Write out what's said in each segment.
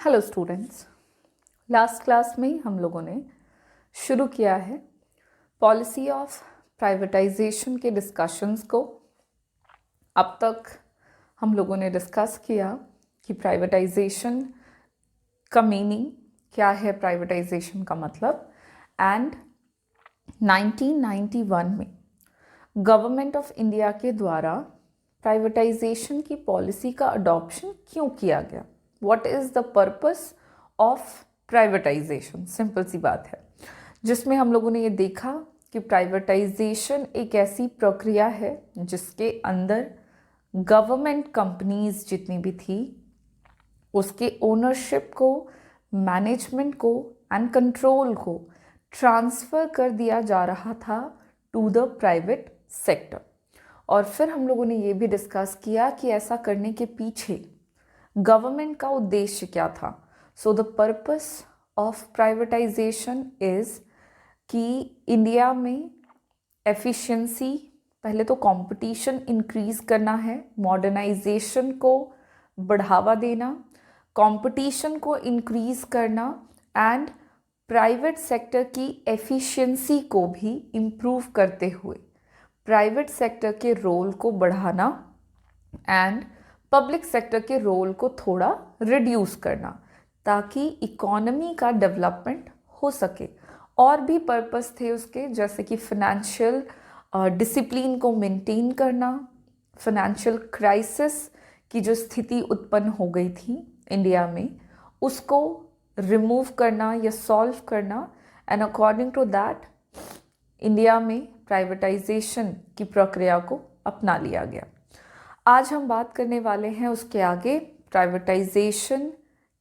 Hello students, last class में हम लोगों ने शुरू किया है पॉलिसी ऑफ प्राइवेटाइजेशन के डिस्कशंस को। अब तक हम लोगों ने डिस्कस किया कि प्राइवेटाइजेशन का मीनिंग क्या है, प्राइवेटाइजेशन का मतलब, एंड 1991 में गवर्नमेंट ऑफ इंडिया के द्वारा प्राइवेटाइजेशन की पॉलिसी का अडॉप्शन क्यों किया गया। What is the purpose of privatisation, simple सी बात है, जिसमें हम लोगों ने ये देखा कि प्राइवेटाइजेशन एक ऐसी प्रक्रिया है जिसके अंदर गवर्नमेंट कंपनीज जितनी भी थी उसके ओनरशिप को, मैनेजमेंट को एंड कंट्रोल को ट्रांसफ़र कर दिया जा रहा था टू द प्राइवेट सेक्टर। और फिर हम लोगों ने ये भी डिस्कस किया कि ऐसा करने के पीछे गवर्नमेंट का उद्देश्य क्या था। So the purpose of privatisation is कि इंडिया में एफिशिएंसी, पहले तो कंपटीशन इंक्रीज करना है, मॉडर्नाइजेशन को बढ़ावा देना, कंपटीशन को इंक्रीज करना एंड प्राइवेट सेक्टर की एफिशिएंसी को भी इम्प्रूव करते हुए प्राइवेट सेक्टर के रोल को बढ़ाना एंड पब्लिक सेक्टर के रोल को थोड़ा रिड्यूस करना ताकि इकोनॉमी का डेवलपमेंट हो सके। और भी पर्पस थे उसके, जैसे कि फाइनेंशियल डिसिप्लिन को मेंटेन करना, फाइनेंशियल क्राइसिस की जो स्थिति उत्पन्न हो गई थी इंडिया में उसको रिमूव करना या सॉल्व करना, and according to that India में प्राइवेटाइजेशन की प्रक्रिया को अपना लिया गया। आज हम बात करने वाले हैं उसके आगे प्राइवेटाइजेशन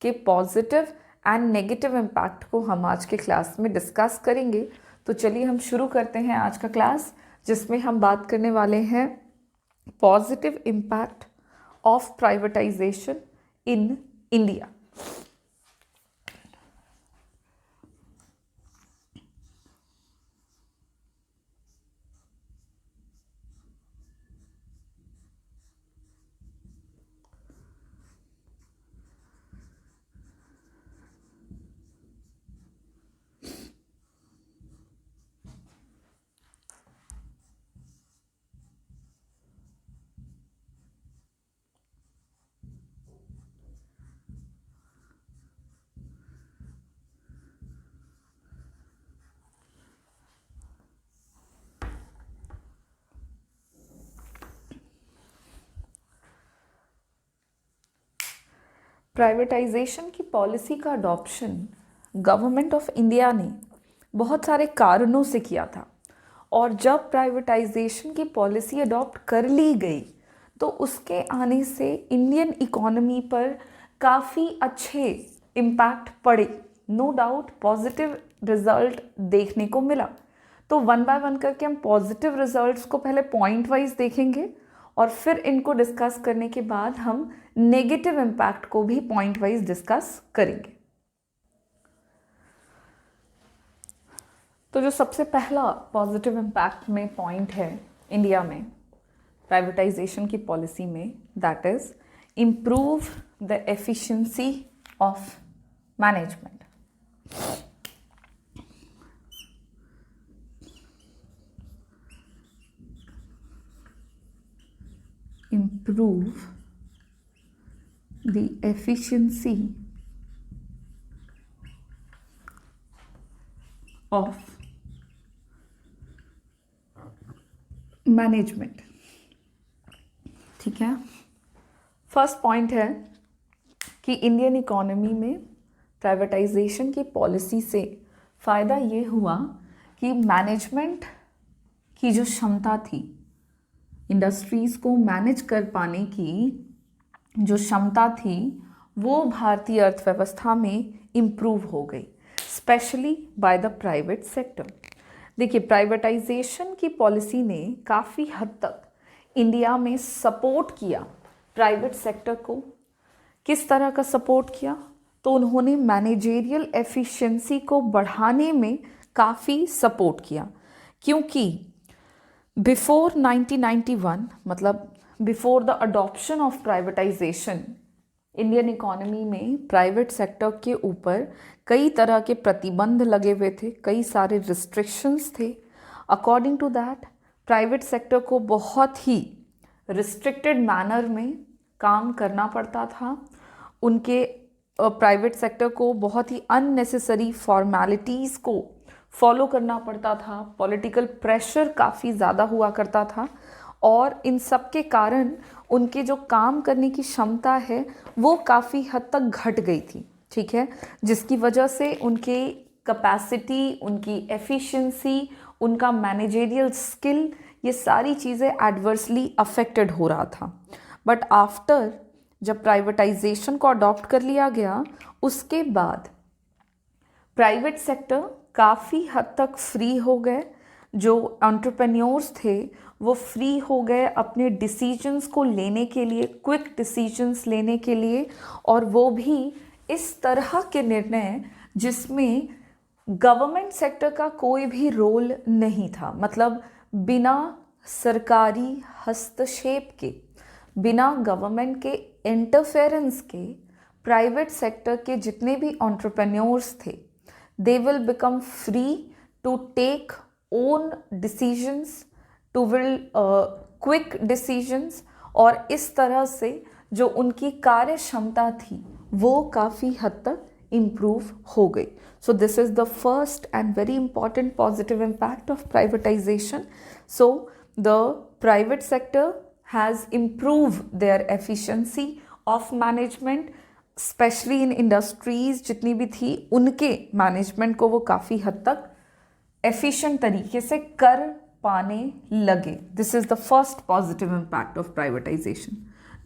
के पॉजिटिव एंड नेगेटिव इम्पैक्ट को हम आज के क्लास में डिस्कस करेंगे। तो चलिए हम शुरू करते हैं आज का क्लास, जिसमें हम बात करने वाले हैं positive impact of privatisation in India. Privatisation की पॉलिसी का अडॉप्शन गवर्नमेंट ऑफ इंडिया ने बहुत सारे कारणों से किया था, और जब प्राइवेटाइजेशन की पॉलिसी अडॉप्ट कर ली गई तो उसके आने से इंडियन इकोनॉमी पर काफ़ी अच्छे इम्पैक्ट पड़े। नो डाउट पॉजिटिव रिजल्ट देखने को मिला। तो वन बाय वन करके हम पॉजिटिव रिजल्ट्स को पहले पॉइंट वाइज देखेंगे और फिर इनको डिस्कस करने के बाद हम नेगेटिव इम्पैक्ट को भी पॉइंट वाइज डिस्कस करेंगे। तो जो सबसे पहला पॉजिटिव इम्पैक्ट में पॉइंट है इंडिया में प्राइवेटाइजेशन की पॉलिसी में, that is improve the efficiency of management. Improve the efficiency of management. ठीक है, फर्स्ट पॉइंट है कि इंडियन इकोनॉमी में प्राइवेटाइजेशन की पॉलिसी से फ़ायदा ये हुआ कि मैनेजमेंट की जो क्षमता थी, इंडस्ट्रीज़ को मैनेज कर पाने की जो क्षमता थी वो भारतीय अर्थव्यवस्था में इम्प्रूव हो गई, specially by the private sector. देखिए, प्राइवेटाइजेशन की पॉलिसी ने काफ़ी हद तक इंडिया में सपोर्ट किया प्राइवेट सेक्टर को। किस तरह का सपोर्ट किया? तो उन्होंने मैनेजेरियल एफिशिएंसी को बढ़ाने में काफ़ी सपोर्ट किया, क्योंकि बिफोर 1991, मतलब before the adoption of privatisation, Indian economy में प्राइवेट सेक्टर के ऊपर कई तरह के प्रतिबंध लगे हुए थे, कई सारे रिस्ट्रिक्शंस थे। According to that private sector को बहुत ही रिस्ट्रिक्टेड मैनर में काम करना पड़ता था। उनके प्राइवेट सेक्टर को बहुत ही अननेसेसरी फॉर्मेलिटीज़ को फॉलो करना पड़ता था। पॉलिटिकल प्रेशर काफ़ी ज़्यादा हुआ करता था और इन सब के कारण उनके जो काम करने की क्षमता है वो काफ़ी हद तक घट गई थी, ठीक है, जिसकी वजह से उनके कैपेसिटी, उनकी एफिशिएंसी, उनका मैनेजरियल स्किल, ये सारी चीज़ें एडवर्सली अफेक्टेड हो रहा था। बट आफ्टर जब प्राइवेटाइजेशन को अडॉप्ट कर लिया गया, उसके बाद प्राइवेट सेक्टर काफ़ी हद तक फ्री हो गए। जो एंटरप्रेन्योर्स थे वो फ्री हो गए अपने डिसीजंस को लेने के लिए, क्विक डिसीजंस लेने के लिए, और वो भी इस तरह के निर्णय जिसमें गवर्नमेंट सेक्टर का कोई भी रोल नहीं था। मतलब बिना सरकारी हस्तक्षेप के, बिना गवर्नमेंट के इंटरफेरेंस के, प्राइवेट सेक्टर के जितने भी एंटरप्रेन्योर्स थे they will become free to take own decisions, to will quick decisions, और इस तरह से जो उनकी कार्य क्षमता थी वो काफ़ी हद तक इम्प्रूव हो गई। So this is the first and very important positive impact of privatisation. So the private sector has improved their efficiency of management, specially in industries जितनी भी थी उनके मैनेजमेंट को वो काफ़ी हद तक एफिशिएंट तरीके से कर पाने लगे. This is the first positive impact of privatisation.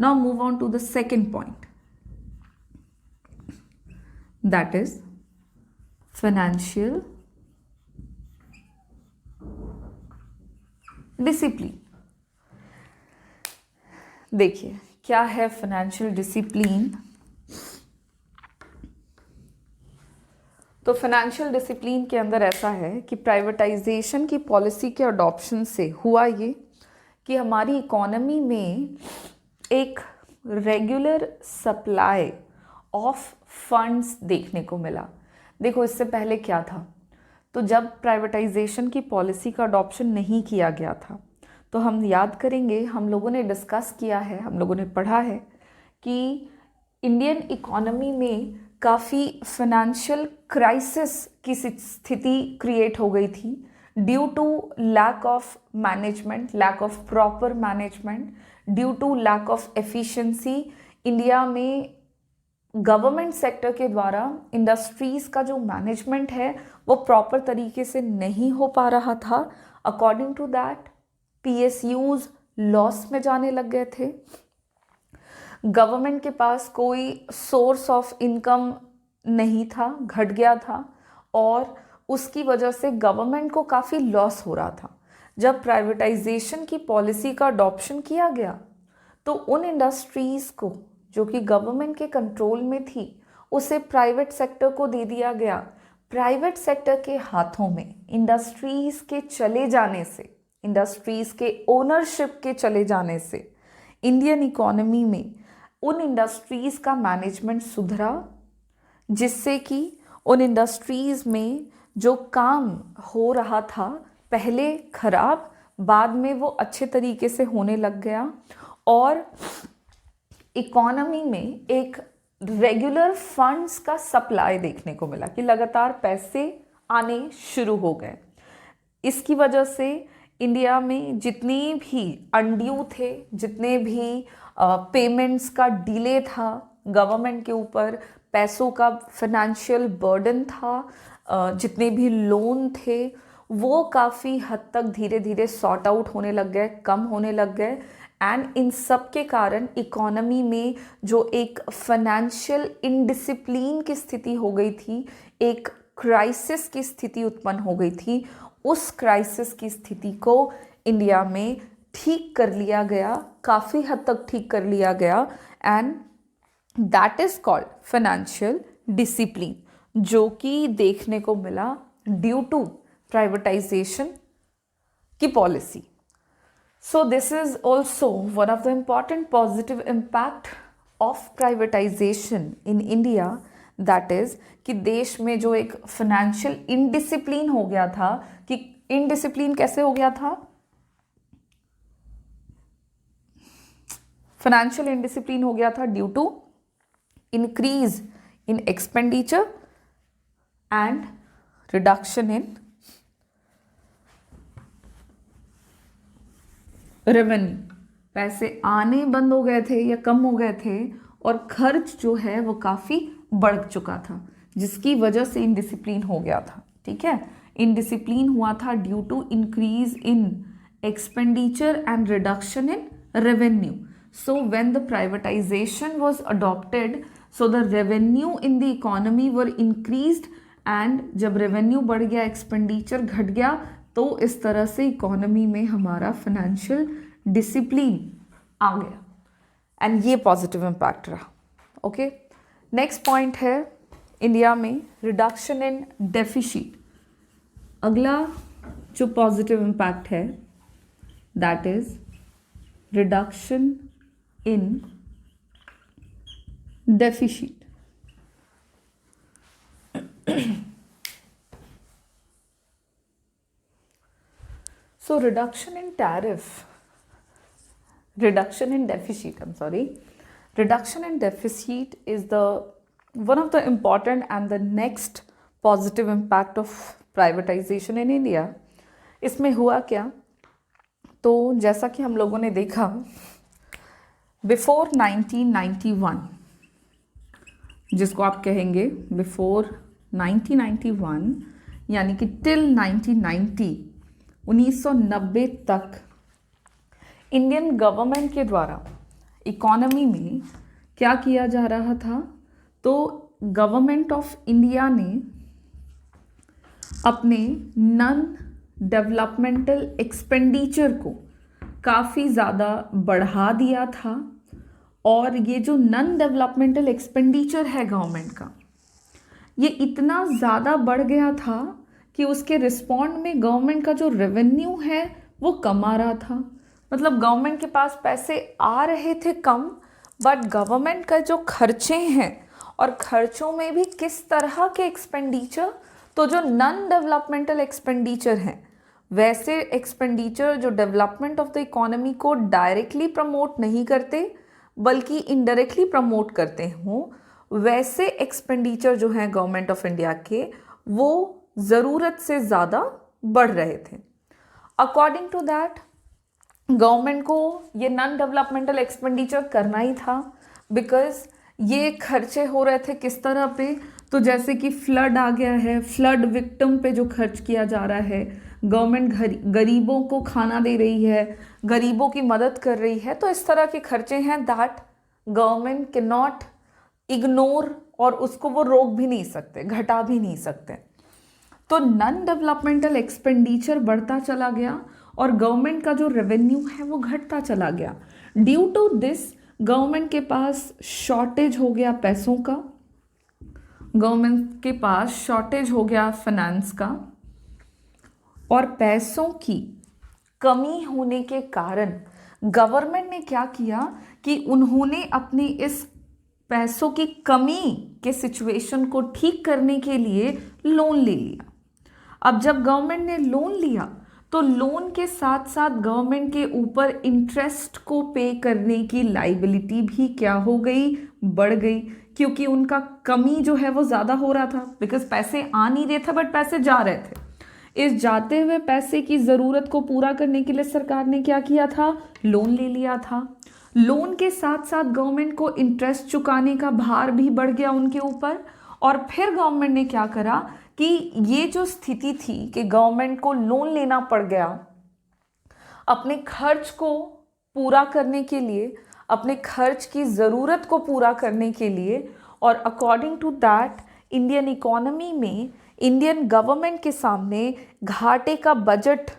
Now move on to the second point, that is financial discipline. देखिए क्या है फाइनेंशियल डिसिप्लिन. तो फाइनेंशियल डिसिप्लिन के अंदर ऐसा है कि प्राइवेटाइजेशन की पॉलिसी के अडॉप्शन से हुआ ये कि हमारी इकोनॉमी में एक रेगुलर सप्लाई ऑफ फंड्स देखने को मिला. देखो इससे पहले क्या था, तो जब प्राइवेटाइजेशन की पॉलिसी का अडॉप्शन नहीं किया गया था तो हम याद करेंगे, हम लोगों ने डिस्कस किया है, हम लोगों ने पढ़ा है कि इंडियन इकोनॉमी में काफ़ी फाइनेंशियल क्राइसिस की स्थिति क्रिएट हो गई थी due to lack of management, lack of proper management, due to lack of efficiency. India में गवर्नमेंट सेक्टर के द्वारा इंडस्ट्रीज़ का जो मैनेजमेंट है वो प्रॉपर तरीके से नहीं हो पा रहा था. According to that PSUs loss में जाने लग गए थे. गवर्नमेंट के पास कोई सोर्स ऑफ इनकम नहीं था, घट गया था, और उसकी वजह से गवर्नमेंट को काफ़ी लॉस हो रहा था. जब प्राइवेटाइजेशन की पॉलिसी का अडॉप्शन किया गया तो उन इंडस्ट्रीज़ को जो कि गवर्नमेंट के कंट्रोल में थी उसे प्राइवेट सेक्टर को दे दिया गया. प्राइवेट सेक्टर के हाथों में इंडस्ट्रीज़ के चले जाने से, इंडस्ट्रीज़ के ओनरशिप के चले जाने से इंडियन इकोनॉमी में उन इंडस्ट्रीज़ का मैनेजमेंट सुधरा, जिससे कि उन इंडस्ट्रीज़ में जो काम हो रहा था पहले खराब, बाद में वो अच्छे तरीके से होने लग गया, और इकोनॉमी में एक रेगुलर फंड्स का सप्लाई देखने को मिला कि लगातार पैसे आने शुरू हो गए. इसकी वजह से इंडिया में जितने भी अनड्यू थे, जितने भी पेमेंट्स का डिले था, गवर्नमेंट के ऊपर पैसों का फाइनेंशियल बर्डन था, जितने भी लोन थे वो काफ़ी हद तक धीरे धीरे सॉर्ट आउट होने लग गए, कम होने लग गए. एंड इन सब के कारण इकोनॉमी में जो एक फाइनेंशियल इनडिसिप्लिन की स्थिति हो गई थी, एक क्राइसिस की स्थिति उत्पन्न हो गई थी, उस क्राइसिस की स्थिति को इंडिया में ठीक कर लिया गया, काफ़ी हद तक ठीक कर लिया गया, and that is called financial discipline, जो कि देखने को मिला ड्यू टू प्राइवेटाइजेशन की policy. So this is also one of the important positive impact of privatisation in India, that is कि देश में जो एक फाइनेंशियल इनडिसिप्लिन हो गया था, कि इनडिसिप्लिन कैसे हो गया था, फाइनेंशियल इनडिसिप्लिन हो गया था due to increase in expenditure and reduction in revenue. पैसे आने बंद हो गए थे या कम हो गए थे, और खर्च जो है वो काफ़ी बढ़ चुका था, जिसकी वजह से इनडिसिप्लिन हो गया था। ठीक है, इनडिसिप्लिन हुआ था due to increase in expenditure and reduction in revenue. So when the privatization was adopted, so the revenue in the economy were increased, and जब revenue बढ़ गया, expenditure घट गया, तो इस तरह से इकोनॉमी में हमारा फाइनेंशियल डिसिप्लिन आ गया, एंड ये पॉजिटिव इम्पैक्ट रहा। ओके, नेक्स्ट पॉइंट है इंडिया में रिडक्शन इन डेफिसिट। अगला जो पॉजिटिव इम्पैक्ट है that is reduction in deficit. So reduction in deficit, I'm sorry, reduction in deficit is the one of the important and the next positive impact of privatization in India. इसमें हुआ क्या, तो जैसा कि हम लोगों ने देखा बिफोर 1991, जिसको आप कहेंगे बिफोर 1991, यानी कि टिल 1990 तक इंडियन गवर्नमेंट के द्वारा इकोनॉमी में क्या किया जा रहा था, तो गवर्नमेंट ऑफ इंडिया ने अपने नॉन डेवलपमेंटल एक्सपेंडिचर को काफ़ी ज़्यादा बढ़ा दिया था, और ये जो नॉन डेवलपमेंटल एक्सपेंडिचर है गवर्नमेंट का, ये इतना ज़्यादा बढ़ गया था कि उसके रिस्पॉन्ड में गवर्नमेंट का जो रेवेन्यू है वो कम आ रहा था। मतलब गवर्नमेंट के पास पैसे आ रहे थे कम, बट गवर्नमेंट का जो खर्चे हैं, और खर्चों में भी किस तरह के एक्सपेंडिचर, तो जो नॉन डेवलपमेंटल एक्सपेंडिचर हैं, वैसे एक्सपेंडिचर जो डेवलपमेंट ऑफ द इकोनॉमी को डायरेक्टली प्रमोट नहीं करते बल्कि इनडायरेक्टली प्रमोट करते हों, वैसे एक्सपेंडिचर जो हैं गवर्नमेंट ऑफ इंडिया के, वो ज़रूरत से ज़्यादा बढ़ रहे थे। अकॉर्डिंग टू दैट गवर्नमेंट को ये नॉन डेवलपमेंटल एक्सपेंडिचर करना ही था, बिकॉज ये खर्चे हो रहे थे किस तरह पे, तो जैसे कि फ्लड आ गया है, फ्लड विक्टिम पे जो खर्च किया जा रहा है, गवर्नमेंट गरीबों को खाना दे रही है, गरीबों की मदद कर रही है, तो इस तरह के खर्चे हैं that government can not ignore, और उसको वो रोक भी नहीं सकते, घटा भी नहीं सकते। तो नॉन डेवलपमेंटल एक्सपेंडिचर बढ़ता चला गया और गवर्नमेंट का जो रेवेन्यू है वो घटता चला गया। ड्यू टू दिस गवर्नमेंट के पास शॉर्टेज हो गया पैसों का, गवर्नमेंट के पास शॉर्टेज हो गया फाइनेंस का, और पैसों की कमी होने के कारण गवर्नमेंट ने क्या किया कि उन्होंने अपनी इस पैसों की कमी के सिचुएशन को ठीक करने के लिए लोन ले लिया। अब जब गवर्नमेंट ने लोन लिया तो लोन के साथ साथ गवर्नमेंट के ऊपर इंटरेस्ट को पे करने की लाइबिलिटी भी क्या हो गई, बढ़ गई, क्योंकि उनका कमी जो है वो ज़्यादा हो रहा था, बिकॉज पैसे आ नहीं रहे थे बट पैसे जा रहे थे। इस जाते हुए पैसे की ज़रूरत को पूरा करने के लिए सरकार ने क्या किया था, लोन ले लिया था। लोन के साथ साथ गवर्नमेंट को इंटरेस्ट चुकाने का भार भी बढ़ गया उनके ऊपर, और फिर गवर्नमेंट ने क्या करा कि ये जो स्थिति थी कि गवर्नमेंट को लोन लेना पड़ गया अपने खर्च को पूरा करने के लिए, अपने खर्च की ज़रूरत को पूरा करने के लिए, और according to that Indian economy में इंडियन गवर्नमेंट के सामने घाटे का बजट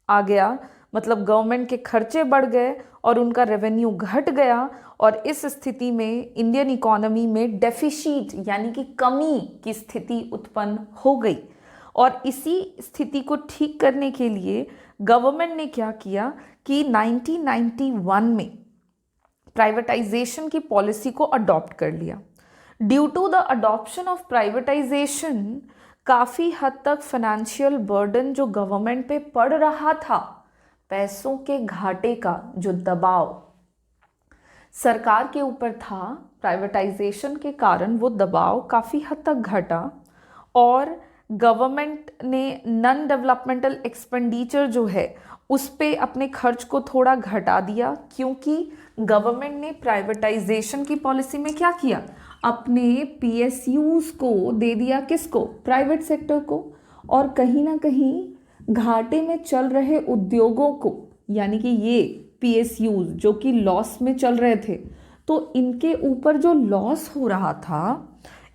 आ गया। मतलब गवर्नमेंट के खर्चे बढ़ गए और उनका रेवेन्यू घट गया, और इस स्थिति में इंडियन इकोनॉमी में डेफिसिट यानी कि कमी की स्थिति उत्पन्न हो गई। और इसी स्थिति को ठीक करने के लिए गवर्नमेंट ने क्या किया कि 1991 में प्राइवेटाइजेशन की पॉलिसी को अडॉप्ट कर लिया। Due to the adoption of privatisation काफ़ी हद तक फाइनेंशियल बर्डन जो गवर्नमेंट पे पड़ रहा था, पैसों के घाटे का जो दबाव सरकार के ऊपर था, प्राइवेटाइजेशन के कारण वो दबाव काफ़ी हद तक घटा और गवर्नमेंट ने नॉन डेवलपमेंटल एक्सपेंडिचर जो है उस पे अपने खर्च को थोड़ा घटा दिया, क्योंकि गवर्नमेंट ने प्राइवेटाइजेशन की पॉलिसी में क्या किया, अपने पीएसयूज को दे दिया, किसको, प्राइवेट सेक्टर को, और कहीं ना कहीं घाटे में चल रहे उद्योगों को, यानी कि ये पीएसयूज जो कि लॉस में चल रहे थे, तो इनके ऊपर जो लॉस हो रहा था,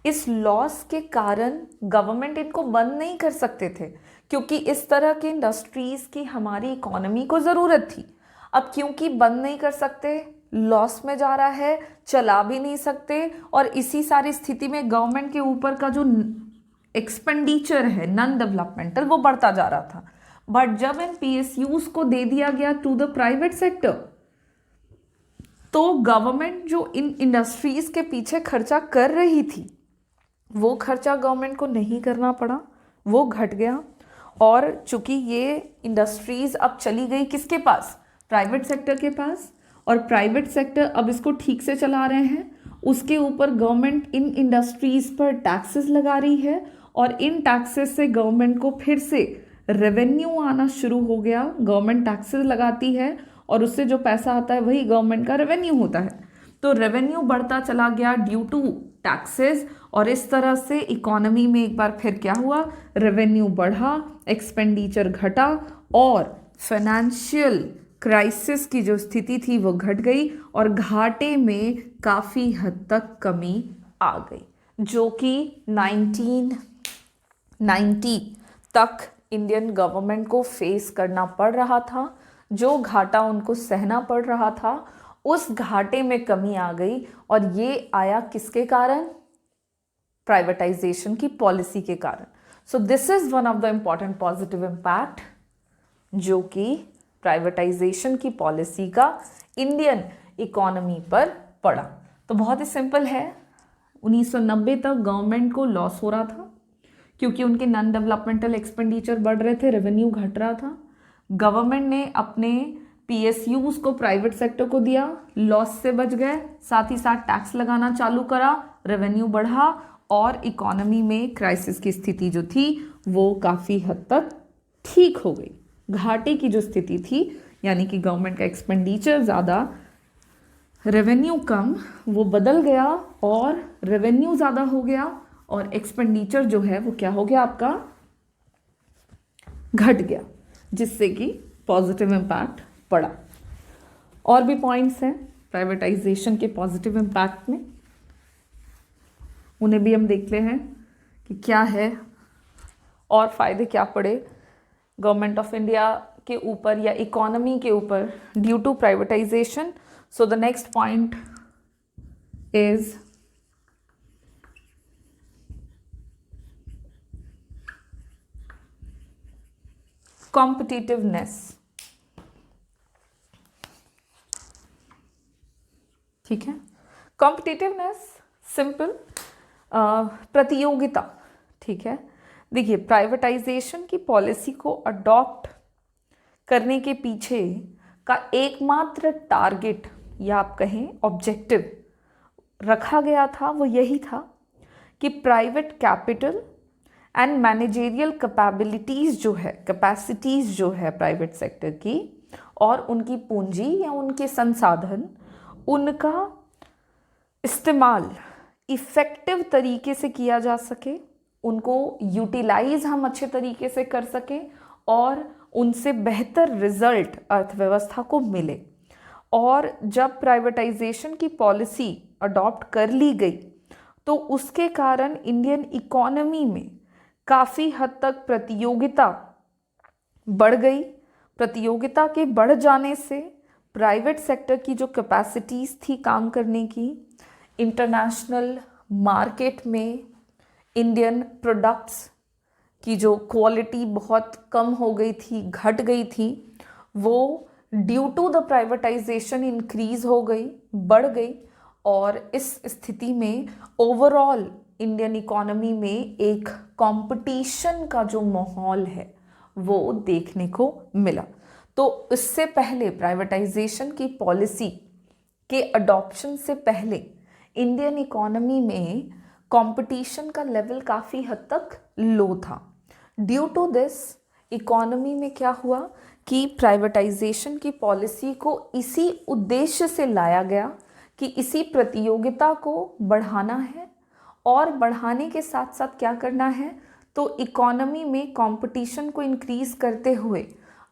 इस लॉस के कारण गवर्नमेंट इनको बंद नहीं कर सकते थे, क्योंकि इस तरह के इंडस्ट्रीज़ की हमारी इकोनॉमी को ज़रूरत थी। अब क्योंकि बंद नहीं कर सकते, लॉस में जा रहा है, चला भी नहीं सकते, और इसी सारी स्थिति में गवर्नमेंट के ऊपर का जो एक्सपेंडिचर है नॉन डेवलपमेंटल वो बढ़ता जा रहा था। बट जब इन पीएसयूज को दे दिया गया टू द प्राइवेट सेक्टर, तो गवर्नमेंट जो इन इंडस्ट्रीज के पीछे खर्चा कर रही थी वो खर्चा गवर्नमेंट को नहीं करना पड़ा, वो घट गया। और चूंकि ये इंडस्ट्रीज अब चली गई किसके पास, प्राइवेट सेक्टर के पास, और प्राइवेट सेक्टर अब इसको ठीक से चला रहे हैं, उसके ऊपर गवर्नमेंट इन इंडस्ट्रीज पर टैक्सेस लगा रही है, और इन टैक्सेस से गवर्नमेंट को फिर से रेवेन्यू आना शुरू हो गया। गवर्नमेंट टैक्सेस लगाती है और उससे जो पैसा आता है वही गवर्नमेंट का रेवेन्यू होता है, तो रेवेन्यू बढ़ता चला गया ड्यू टू टैक्सेस, और इस तरह से इकोनॉमी में एक बार फिर क्या हुआ, रेवेन्यू बढ़ा, एक्सपेंडिचर घटा, और फाइनेंशियल क्राइसिस की जो स्थिति थी वो घट गई, और घाटे में काफ़ी हद तक कमी आ गई, जो कि 1990 तक इंडियन गवर्नमेंट को फेस करना पड़ रहा था। जो घाटा उनको सहना पड़ रहा था, उस घाटे में कमी आ गई, और ये आया किसके कारण, प्राइवेटाइजेशन की पॉलिसी के कारण। So this is one of the important positive impact जो कि प्राइवेटाइजेशन की पॉलिसी का इंडियन इकोनॉमी पर पड़ा। तो बहुत ही सिंपल है, 1990 तक गवर्नमेंट को लॉस हो रहा था क्योंकि उनके नॉन डेवलपमेंटल एक्सपेंडिचर बढ़ रहे थे, रेवेन्यू घट रहा था। गवर्नमेंट ने अपने पीएसयूज को प्राइवेट सेक्टर को दिया, लॉस से बच गए, साथ ही साथ टैक्स लगाना चालू करा, रेवेन्यू बढ़ा, और इकोनॉमी में क्राइसिस की स्थिति जो थी वो काफ़ी हद तक ठीक हो गई। घाटे की जो स्थिति थी, यानी कि गवर्नमेंट का एक्सपेंडिचर ज़्यादा, रेवेन्यू कम, वो बदल गया, और रेवेन्यू ज़्यादा हो गया, और एक्सपेंडिचर जो है वो क्या हो गया, आपका घट गया, जिससे कि पॉजिटिव इम्पैक्ट पड़ा। और भी पॉइंट्स हैं प्राइवेटाइजेशन के पॉजिटिव इम्पैक्ट में, उन्हें भी हम देखते हैं कि क्या है और फ़ायदे क्या पड़े गवर्नमेंट ऑफ इंडिया के ऊपर या इकोनॉमी के ऊपर due to privatisation. So the next point is competitiveness. ठीक है, कॉम्पिटिटिवनेस सिंपल, प्रतियोगिता। ठीक है, देखिए प्राइवेटाइजेशन की पॉलिसी को अडॉप्ट करने के पीछे का एकमात्र टारगेट या आप कहें ऑब्जेक्टिव रखा गया था, वो यही था कि private capital and managerial capabilities जो है, कैपेसिटीज़ जो है प्राइवेट सेक्टर की, और उनकी पूंजी या उनके संसाधन, उनका इस्तेमाल इफ़ेक्टिव तरीके से किया जा सके, उनको यूटिलाइज हम अच्छे तरीके से कर सकें, और उनसे बेहतर रिजल्ट अर्थव्यवस्था को मिले। और जब प्राइवेटाइजेशन की पॉलिसी अडॉप्ट कर ली गई तो उसके कारण इंडियन इकोनॉमी में काफ़ी हद तक प्रतियोगिता बढ़ गई। प्रतियोगिता के बढ़ जाने से प्राइवेट सेक्टर की जो कैपेसिटीज़ थी काम करने की, इंटरनेशनल मार्केट में इंडियन प्रोडक्ट्स की जो क्वालिटी बहुत कम हो गई थी, घट गई थी, वो due to the privatisation increase हो गई, बढ़ गई, और इस स्थिति में ओवरऑल इंडियन इकोनॉमी में एक कंपटीशन का जो माहौल है वो देखने को मिला। तो इससे पहले प्राइवेटाइजेशन की पॉलिसी के अडॉप्शन से पहले इंडियन इकोनॉमी में कंपटीशन का लेवल काफ़ी हद तक लो था। ड्यू टू दिस इकोनॉमी में क्या हुआ कि प्राइवेटाइजेशन की पॉलिसी को इसी उद्देश्य से लाया गया कि इसी प्रतियोगिता को बढ़ाना है, और बढ़ाने के साथ साथ क्या करना है, तो इकोनॉमी में कंपटीशन को इंक्रीज करते हुए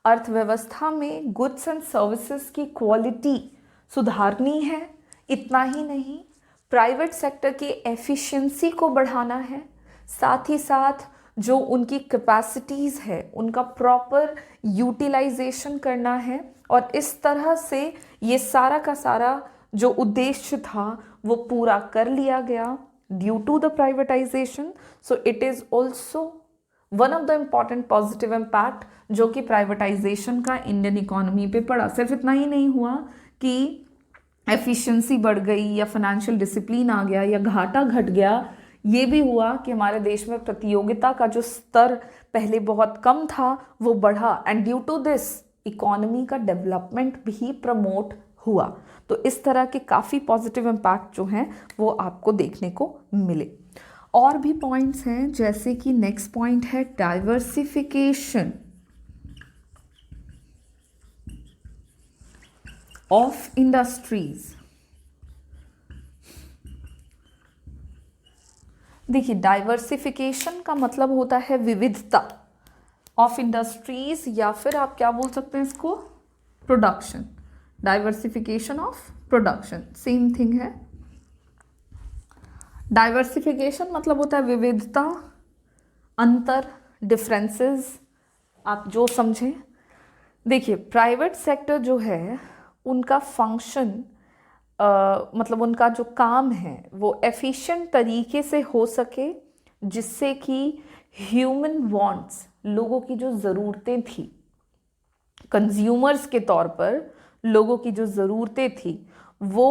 अर्थव्यवस्था में गुड्स एंड सर्विसेज की क्वालिटी सुधारनी है। इतना ही नहीं, प्राइवेट सेक्टर की एफिशिएंसी को बढ़ाना है, साथ ही साथ जो उनकी कैपेसिटीज़ है उनका प्रॉपर यूटिलाइजेशन करना है, और इस तरह से ये सारा का सारा जो उद्देश्य था वो पूरा कर लिया गया due to the privatisation. So it is also one of the important positive impact जो कि प्राइवेटाइजेशन का इंडियन इकोनॉमी पे पड़ा। सिर्फ इतना ही नहीं हुआ कि एफिशिएंसी बढ़ गई या फाइनेंशियल डिसिप्लिन आ गया या घाटा घट गया, ये भी हुआ कि हमारे देश में प्रतियोगिता का जो स्तर पहले बहुत कम था वो बढ़ा, and due to this economy का डेवलपमेंट भी प्रमोट हुआ। तो इस तरह के काफ़ी पॉजिटिव इम्पैक्ट जो हैं वो आपको देखने को मिले। और भी पॉइंट्स हैं, जैसे कि नेक्स्ट पॉइंट है डाइवर्सिफिकेशन ऑफ इंडस्ट्रीज। देखिए, डाइवर्सिफिकेशन का मतलब होता है विविधता ऑफ इंडस्ट्रीज, या फिर आप क्या बोल सकते हैं इसको, production. Diversification of production same thing है। डाइवर्सिफिकेशन मतलब होता है विविधता, अंतर, डिफरेंसेस, आप जो समझें। देखिए, प्राइवेट सेक्टर जो है उनका फंक्शन मतलब उनका जो काम है वो एफिशिएंट तरीके से हो सके, जिससे कि ह्यूमन वांट्स, लोगों की जो ज़रूरतें थी, कंज्यूमर्स के तौर पर लोगों की जो ज़रूरतें थी वो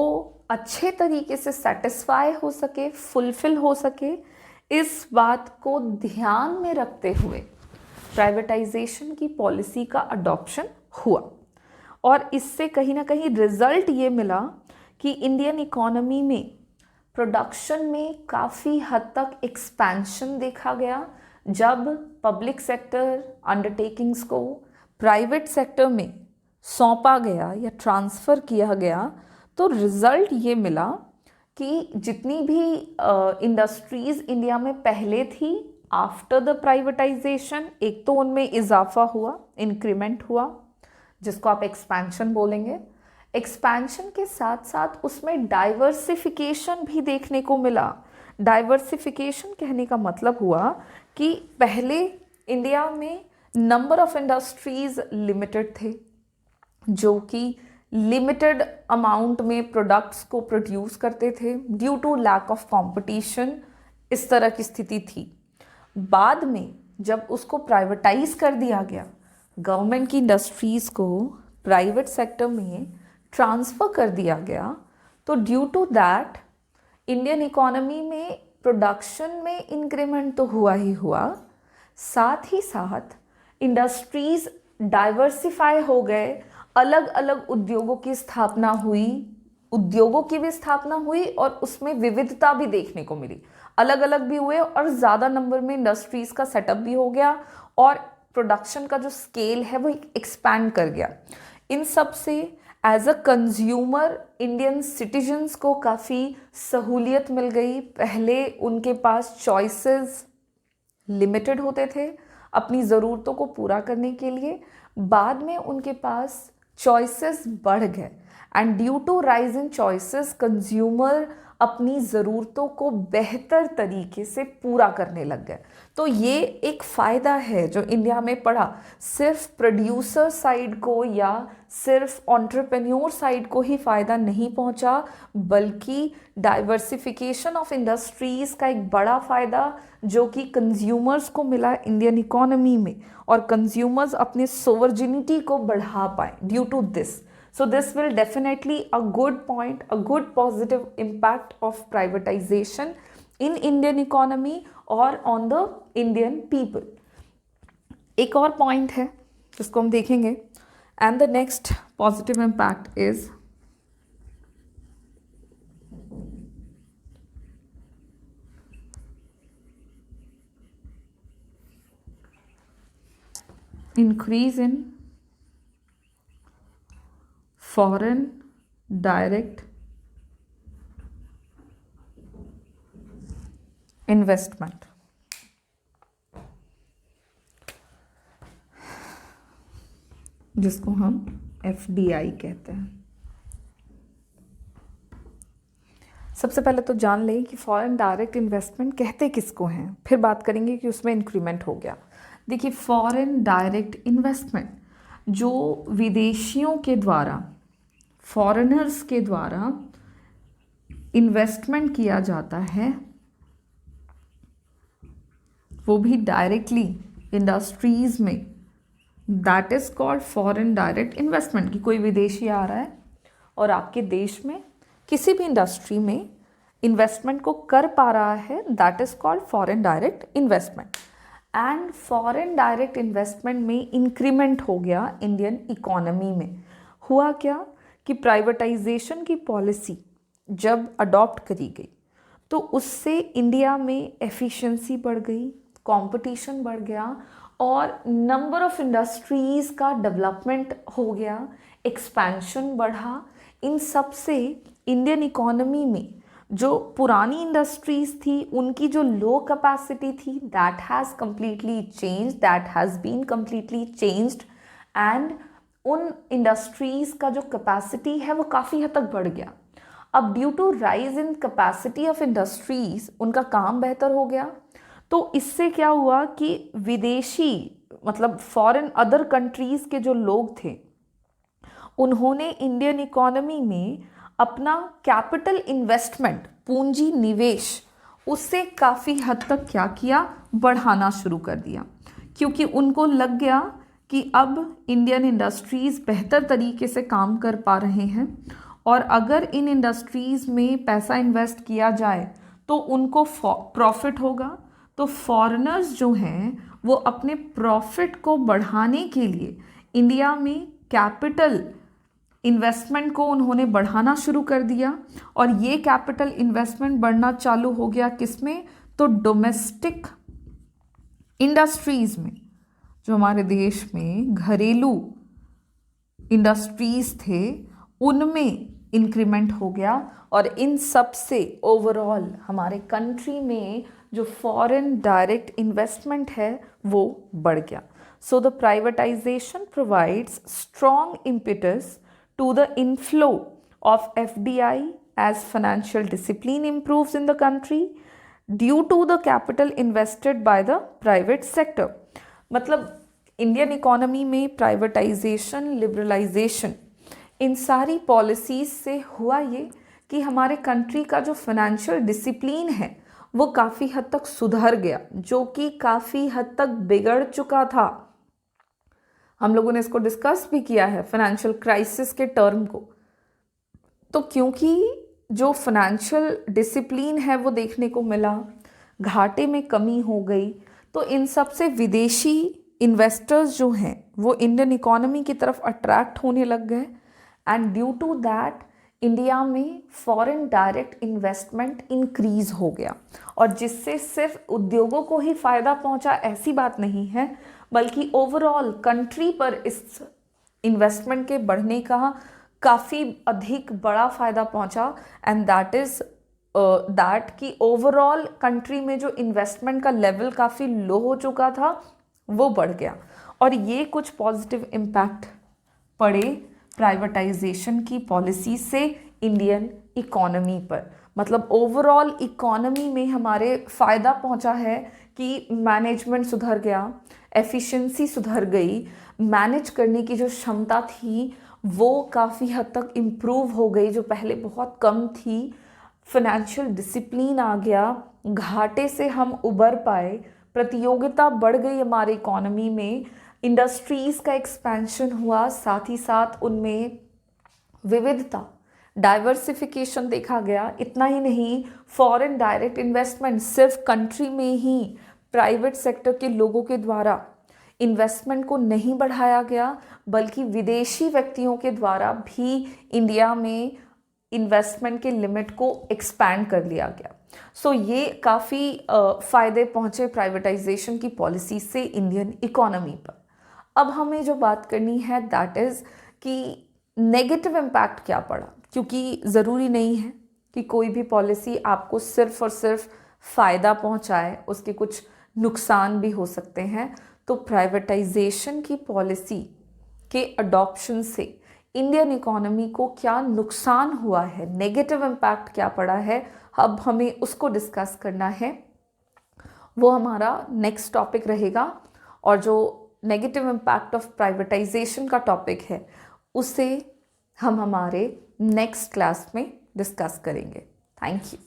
अच्छे तरीके से सेटिस्फाई हो सके, फुलफिल हो सके। इस बात को ध्यान में रखते हुए प्राइवेटाइजेशन की पॉलिसी का अडॉप्शन हुआ, और इससे कहीं ना कहीं रिजल्ट ये मिला कि इंडियन इकोनॉमी में प्रोडक्शन में काफ़ी हद तक एक्सपेंशन देखा गया। जब पब्लिक सेक्टर अंडरटेकिंग्स को प्राइवेट सेक्टर में सौंपा गया या ट्रांसफ़र किया गया, तो रिज़ल्ट ये मिला कि जितनी भी इंडस्ट्रीज़ इंडिया में पहले थी, आफ्टर द प्राइवेटाइजेशन, एक तो उनमें इजाफा हुआ, इंक्रीमेंट हुआ, जिसको आप एक्सपेंशन बोलेंगे। एक्सपेंशन के साथ साथ उसमें डाइवर्सिफिकेशन भी देखने को मिला। डाइवर्सिफिकेशन कहने का मतलब हुआ कि पहले इंडिया में नंबर ऑफ इंडस्ट्रीज़ लिमिटेड थे, जो कि लिमिटेड अमाउंट में प्रोडक्ट्स को प्रोड्यूस करते थे due to lack of competition. इस तरह की स्थिति थी। बाद में जब उसको प्राइवेटाइज कर दिया गया, गवर्नमेंट की इंडस्ट्रीज़ को प्राइवेट सेक्टर में ट्रांसफ़र कर दिया गया, तो due to that Indian economy में प्रोडक्शन में इंक्रीमेंट तो हुआ ही हुआ, साथ ही साथ इंडस्ट्रीज़ डाइवर्सिफाई हो गए, अलग अलग उद्योगों की स्थापना हुई, उद्योगों की भी स्थापना हुई और उसमें विविधता भी देखने को मिली, अलग अलग भी हुए और ज़्यादा नंबर में इंडस्ट्रीज़ का सेटअप भी हो गया, और प्रोडक्शन का जो स्केल है वो एक्सपैंड कर गया। इन सब से as a consumer Indian citizens को काफ़ी सहूलियत मिल गई। पहले उनके पास चॉइसेस लिमिटेड होते थे अपनी ज़रूरतों को पूरा करने के लिए, बाद में उनके पास चॉइसेस बढ़ गए, and due to rise in choices consumer अपनी ज़रूरतों को बेहतर तरीके से पूरा करने लग गए। तो ये एक फ़ायदा है जो इंडिया में पड़ा, सिर्फ प्रोड्यूसर साइड को या सिर्फ एंटरप्रेन्योर साइड को ही फ़ायदा नहीं पहुंचा, बल्कि डाइवर्सिफिकेशन ऑफ इंडस्ट्रीज़ का एक बड़ा फ़ायदा जो कि कंज्यूमर्स को मिला इंडियन इकोनॉमी में, और कंज्यूमर्स अपने सोवर्जिनिटी को बढ़ा पाए due to this. So this will definitely a good point, a good positive impact of privatization in Indian economy or on the Indian people. एक और point है जिसको हम देखेंगे, and the next positive impact is increase in foreign direct investment. जिसको हम FDI कहते हैं. सबसे पहले तो जान लें कि फॉरेन डायरेक्ट इन्वेस्टमेंट कहते किसको हैं, फिर बात करेंगे कि उसमें इंक्रीमेंट हो गया. देखिए, फॉरेन डायरेक्ट इन्वेस्टमेंट जो विदेशियों के द्वारा, फॉरेनर्स के द्वारा इन्वेस्टमेंट किया जाता है, वो भी डायरेक्टली इंडस्ट्रीज में, that is called foreign direct investment. कि कोई विदेशी आ रहा है और आपके देश में किसी भी इंडस्ट्री में इन्वेस्टमेंट को कर पा रहा है, that is called foreign direct investment. And foreign direct investment में इंक्रीमेंट हो गया इंडियन इकोनॉमी में. हुआ क्या कि प्राइवेटाइजेशन की पॉलिसी जब अडॉप्ट करी गई तो उससे इंडिया में एफिशिएंसी बढ़ गई, कंपटीशन बढ़ गया और नंबर ऑफ इंडस्ट्रीज़ का डेवलपमेंट हो गया, एक्सपेंशन बढ़ा. इन सब से इंडियन इकोनॉमी में जो पुरानी इंडस्ट्रीज़ थी उनकी जो लो कैपेसिटी थी, that has completely changed, that has been completely changed. And उन इंडस्ट्रीज़ का जो कैपेसिटी है वो काफ़ी हद तक बढ़ गया. अब due to rise in capacity of industries उनका काम बेहतर हो गया. तो इससे क्या हुआ कि विदेशी, मतलब फॉरेन अदर कंट्रीज़ के जो लोग थे, उन्होंने इंडियन इकोनॉमी में अपना कैपिटल इन्वेस्टमेंट, पूंजी निवेश, उससे काफ़ी हद तक क्या किया, बढ़ाना शुरू कर दिया. क्योंकि उनको लग गया कि अब इंडियन इंडस्ट्रीज़ बेहतर तरीके से काम कर पा रहे हैं और अगर इन इंडस्ट्रीज़ में पैसा इन्वेस्ट किया जाए तो उनको प्रॉफिट होगा. तो फॉरेनर्स जो हैं वो अपने प्रॉफिट को बढ़ाने के लिए इंडिया में कैपिटल इन्वेस्टमेंट को उन्होंने बढ़ाना शुरू कर दिया. और ये कैपिटल इन्वेस्टमेंट बढ़ना चालू हो गया किसमें, तो डोमेस्टिक इंडस्ट्रीज़ में. जो हमारे देश में घरेलू इंडस्ट्रीज़ थे उनमें इंक्रीमेंट हो गया और इन सब से ओवरऑल हमारे कंट्री में जो फॉरेन डायरेक्ट इन्वेस्टमेंट है वो बढ़ गया. So the privatisation provides strong impetus to the inflow of FDI as financial discipline improves in the country due to the capital invested by the private sector. मतलब Indian economy में privatisation, liberalisation, इन सारी policies से हुआ ये कि हमारे country का जो फाइनेंशियल डिसिप्लिन है वो काफ़ी हद तक सुधर गया, जो कि काफ़ी हद तक बिगड़ चुका था. हम लोगों ने इसको डिस्कस भी किया है, फाइनेंशियल क्राइसिस के टर्म को. तो क्योंकि जो फाइनेंशियल डिसिप्लिन है वो देखने को मिला, घाटे में कमी हो गई, तो इन सब से विदेशी इन्वेस्टर्स जो हैं वो इंडियन इकोनॉमी की तरफ अट्रैक्ट होने लग गए. And due to that India में फॉरेन डायरेक्ट इन्वेस्टमेंट इंक्रीज हो गया, और जिससे सिर्फ उद्योगों को ही फ़ायदा पहुंचा ऐसी बात नहीं है, बल्कि ओवरऑल कंट्री पर इस इन्वेस्टमेंट के बढ़ने का काफ़ी अधिक बड़ा फ़ायदा पहुंचा. एंड दैट इज़ दैट कि ओवरऑल कंट्री में जो इन्वेस्टमेंट का लेवल काफ़ी लो हो चुका था वो बढ़ गया. और ये कुछ पॉजिटिव इम्पैक्ट पड़े प्राइवेटाइजेशन की पॉलिसी से इंडियन इकोनॉमी पर. मतलब ओवरऑल इकोनॉमी में हमारे फ़ायदा पहुंचा है कि मैनेजमेंट सुधर गया, एफिशिएंसी सुधर गई, मैनेज करने की जो क्षमता थी वो काफ़ी हद तक इम्प्रूव हो गई जो पहले बहुत कम थी, फाइनेंशियल डिसिप्लिन आ गया, घाटे से हम उबर पाए, प्रतियोगिता बढ़ गई हमारे इकोनॉमी में, इंडस्ट्रीज़ का एक्सपेंशन हुआ, साथ ही साथ उनमें विविधता, डाइवर्सिफिकेशन देखा गया। इतना ही नहीं, फॉरेन डायरेक्ट इन्वेस्टमेंट सिर्फ कंट्री में ही प्राइवेट सेक्टर के लोगों के द्वारा इन्वेस्टमेंट को नहीं बढ़ाया गया, बल्कि विदेशी व्यक्तियों के द्वारा भी इंडिया में इन्वेस्टमेंट के लिमिट को एक्सपैंड कर लिया गया। सो ये काफ़ी फ़ायदे पहुँचे प्राइवेटाइजेशन की पॉलिसी से इंडियन इकोनॉमी पर। अब हमें जो बात करनी है दैट इज़ कि नेगेटिव इम्पैक्ट क्या पड़ा, क्योंकि ज़रूरी नहीं है कि कोई भी पॉलिसी आपको सिर्फ और सिर्फ फ़ायदा पहुंचाए, उसके कुछ नुकसान भी हो सकते हैं। तो प्राइवेटाइजेशन की पॉलिसी के अडॉप्शन से इंडियन इकोनॉमी को क्या नुकसान हुआ है, नेगेटिव इम्पैक्ट क्या पड़ा है, अब हमें उसको डिस्कस करना है। वो हमारा नेक्स्ट टॉपिक रहेगा, और जो नेगेटिव इम्पैक्ट ऑफ प्राइवेटाइजेशन का टॉपिक है उसे हम हमारे नेक्स्ट क्लास में डिस्कस करेंगे। Thank you.